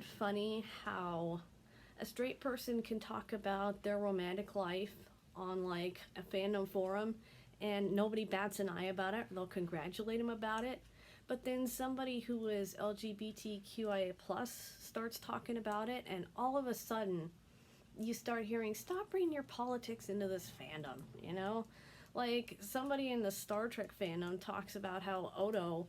funny how a straight person can talk about their romantic life on like a fandom forum and nobody bats an eye about it? They'll congratulate him about it. But then somebody who is LGBTQIA plus starts talking about it, and all of a sudden you start hearing, stop bringing your politics into this fandom, you know? Like somebody in the Star Trek fandom talks about how Odo,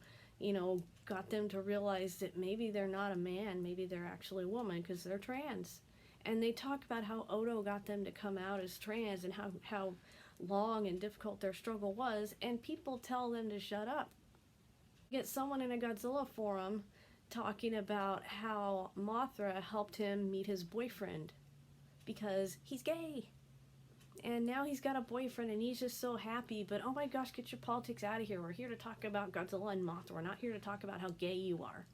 got them to realize that maybe they're not a man, maybe they're actually a woman because they're trans. And they talk about how Odo got them to come out as trans and how long and difficult their struggle was, and people tell them to shut up. Get someone in a Godzilla forum talking about how Mothra helped him meet his boyfriend because he's gay. And now he's got a boyfriend and he's just so happy, but oh my gosh, get your politics out of here. We're here to talk about Godzilla and Mothra. We're not here to talk about how gay you are.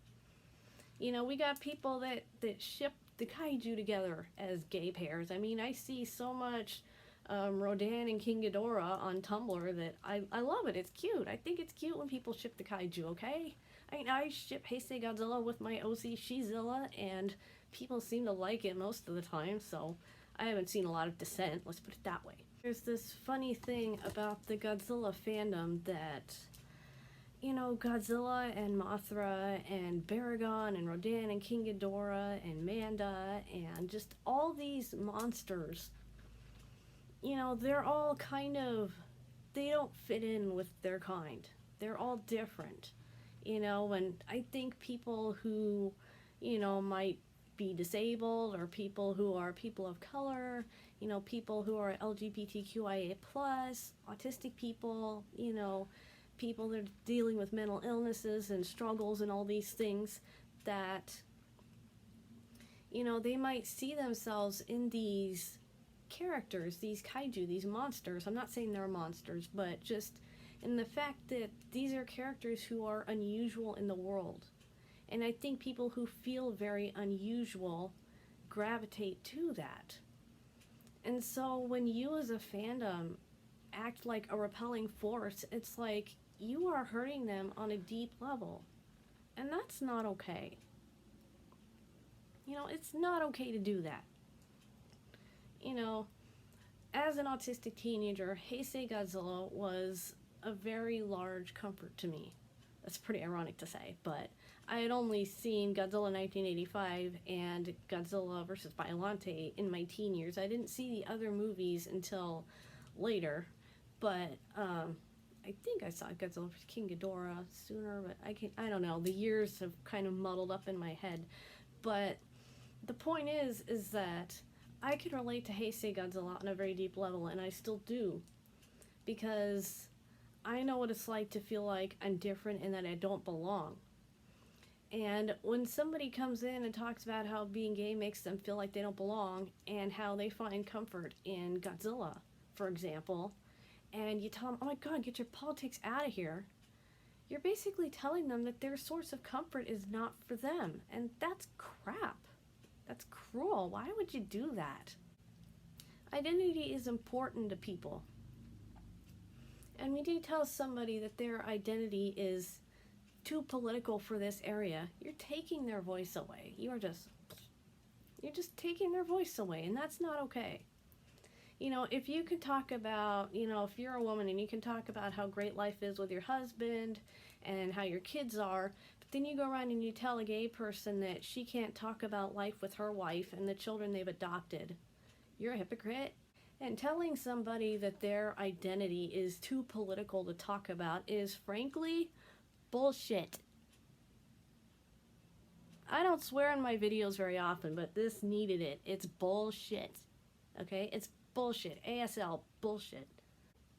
We got people that ship the kaiju together as gay pairs. I mean, I see so much Rodan and King Ghidorah on Tumblr that I love it. It's cute. I think it's cute when people ship the kaiju, okay? I mean, I ship Heisei Godzilla with my OC Shizilla, and people seem to like it most of the time, so I haven't seen a lot of dissent, let's put it that way. There's this funny thing about the Godzilla fandom that, Godzilla and Mothra and Baragon and Rodan and King Ghidorah and Manda and just all these monsters, they're all they don't fit in with their kind. They're all different, and I think people who, might be disabled, or people who are people of color, people who are LGBTQIA+, autistic people, people that are dealing with mental illnesses and struggles and all these things, that, they might see themselves in these characters, these kaiju, these monsters. I'm not saying they're monsters, but just in the fact that these are characters who are unusual in the world. And I think people who feel very unusual gravitate to that. And so when you as a fandom act like a repelling force, it's like you are hurting them on a deep level. And that's not okay. It's not okay to do that. As an autistic teenager, Heisei Godzilla was a very large comfort to me. That's pretty ironic to say, but I had only seen Godzilla 1985 and Godzilla vs. Biollante in my teen years. I didn't see the other movies until later, but I think I saw Godzilla vs. King Ghidorah sooner, but I don't know. The years have kind of muddled up in my head. But the point is that I can relate to Heisei Godzilla on a very deep level, and I still do, because I know what it's like to feel like I'm different and that I don't belong. And when somebody comes in and talks about how being gay makes them feel like they don't belong, and how they find comfort in Godzilla, for example, and you tell them, oh my god, get your politics out of here, you're basically telling them that their source of comfort is not for them. And that's crap. That's cruel. Why would you do that? Identity is important to people. And when you tell somebody that their identity is too political for this area, you're taking their voice away. You're just taking their voice away, and that's not okay. If you can talk about, if you're a woman and you can talk about how great life is with your husband and how your kids are, but then you go around and you tell a gay person that she can't talk about life with her wife and the children they've adopted, you're a hypocrite. And telling somebody that their identity is too political to talk about is, frankly, bullshit. I don't swear in my videos very often, but this needed it. It's bullshit. Okay? It's bullshit. ASL bullshit.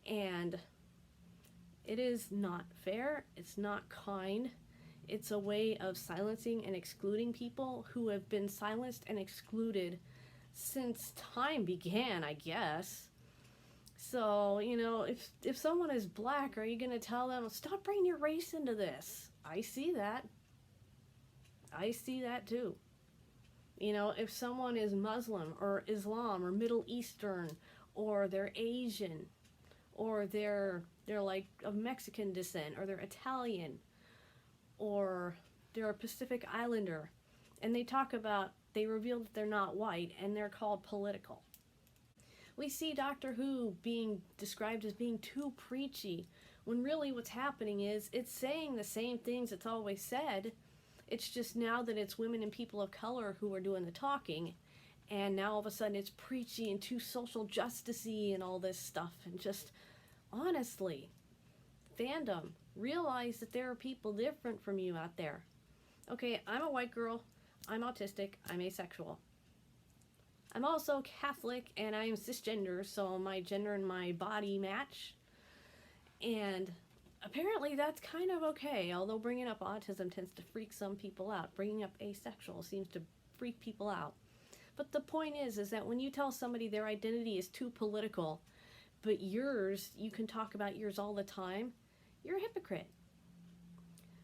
And it is not fair. It's not kind. It's a way of silencing and excluding people who have been silenced and excluded since time began, I guess. So, if someone is black, are you going to tell them, stop bringing your race into this? I see that. I see that too. If someone is Muslim or Islam or Middle Eastern, or they're Asian, or they're like of Mexican descent, or they're Italian, or they're a Pacific Islander, And they reveal that they're not white and they're called political. We see Doctor Who being described as being too preachy, when really what's happening is it's saying the same things it's always said. It's just now that it's women and people of color who are doing the talking, and now all of a sudden it's preachy and too social justicey and all this stuff. And just honestly, fandom, realize that there are people different from you out there. Okay, I'm a white girl, I'm autistic, I'm asexual. I'm also Catholic and I am cisgender, so my gender and my body match. And apparently that's kind of okay, although bringing up autism tends to freak some people out. Bringing up asexual seems to freak people out. But the point is that when you tell somebody their identity is too political, but yours, you can talk about yours all the time, you're a hypocrite.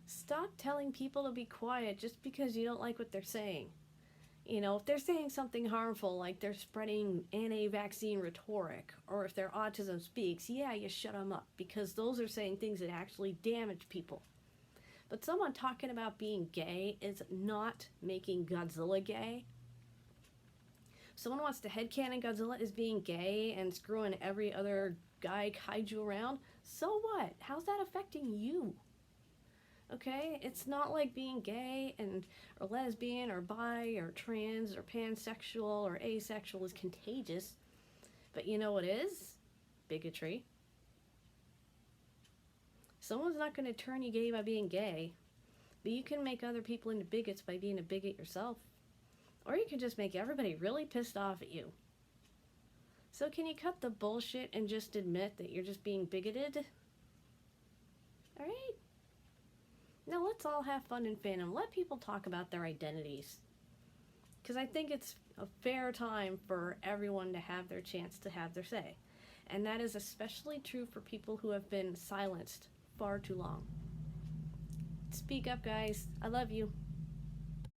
Stop telling people to be quiet just because you don't like what they're saying. You know, if they're saying something harmful, like they're spreading anti-vaccine rhetoric, or if their autism speaks, yeah, you shut them up, because those are saying things that actually damage people. But someone talking about being gay is not making Godzilla gay. Someone wants to headcanon Godzilla as being gay and screwing every other guy kaiju around. So what? How's that affecting you? Okay, it's not like being gay or lesbian or bi or trans or pansexual or asexual is contagious. But you know what is? Bigotry. Someone's not going to turn you gay by being gay, but you can make other people into bigots by being a bigot yourself. Or you can just make everybody really pissed off at you. So can you cut the bullshit and just admit that you're just being bigoted? Alright? Now let's all have fun in fandom. Let people talk about their identities. Because I think it's a fair time for everyone to have their chance to have their say. And that is especially true for people who have been silenced far too long. Speak up, guys. I love you.